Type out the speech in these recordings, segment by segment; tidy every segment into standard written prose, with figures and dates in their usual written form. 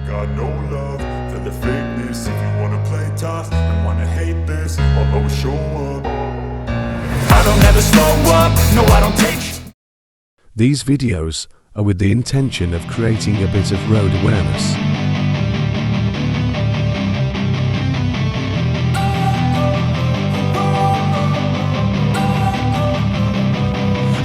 got no love for the fakeness. If you wanna play tough and wanna hate this, I'll always show up. I don't ever slow up, no I don't take. These videos are with the intention of creating a bit of road awareness.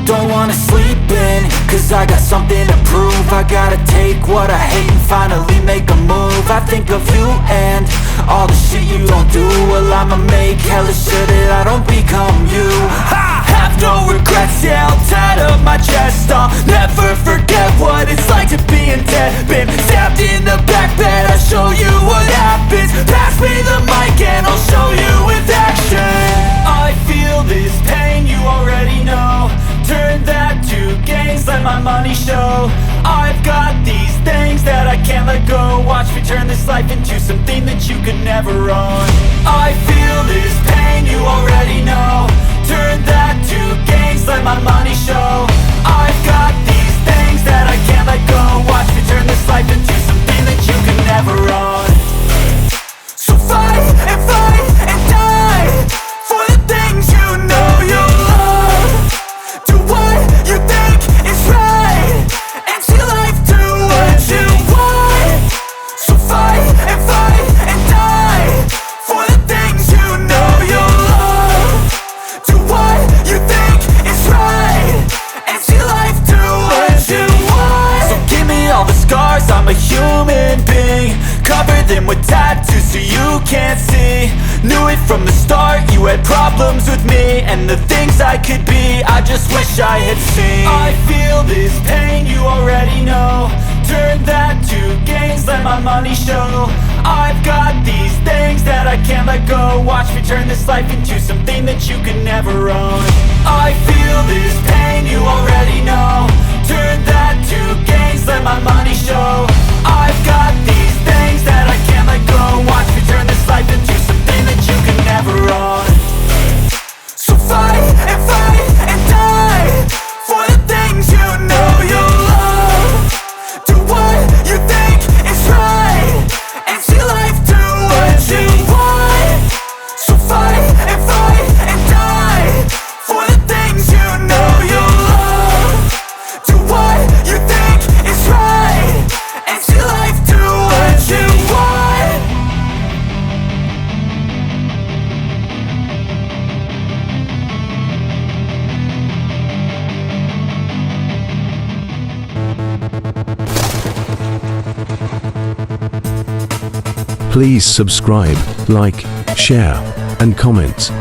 Don't wanna sleep in, cause I got something to prove. I gotta take what I hate and finally make a move. I think of you and all the shit you don't do. Well, I'ma make hella sure that I don't become you. I have no regrets, yeah, I'll tie up my chest. I'll never forget what it's like to be in debt. Been stabbed in the back bed, I'll show you what happens. Pass me the mic and I'll show you with action. I feel this pain, you already know. Turn that to gains, let my money show. I've got these things that I can't let go. Watch me turn this life into something that you could never own. I feel this pain, you already know. Turn that to gains, let my money show. I've got these things that I can't let go. Watch me turn this life into something that you could never own. So fight and die for the things you know you love. Do what you think is right and see life do what you want. So fight and die for the things you know you love. Do what you think is right and see life do what you want. So give me all the scars, I'm a human being. Cover them with tattoos so you can't see. Knew it from the start, you had problems with me and the things I could be, I just wish I had seen. I feel this pain, you already know. Turn that to gains, let my money show. I've got these things that I can't let go. Watch me turn this life into something that you could never own. I feel this pain, you already know. Turn that to gains, let my money show. I've got these things that I can't let go. Watch me turn this life into something that you can never own. So fight and die for the things you know you love. Do what you think is right and see life do what you want. So fight and die for the things you know you love. Do what you think is right and see life do what you want. Please subscribe, like, share, and comment.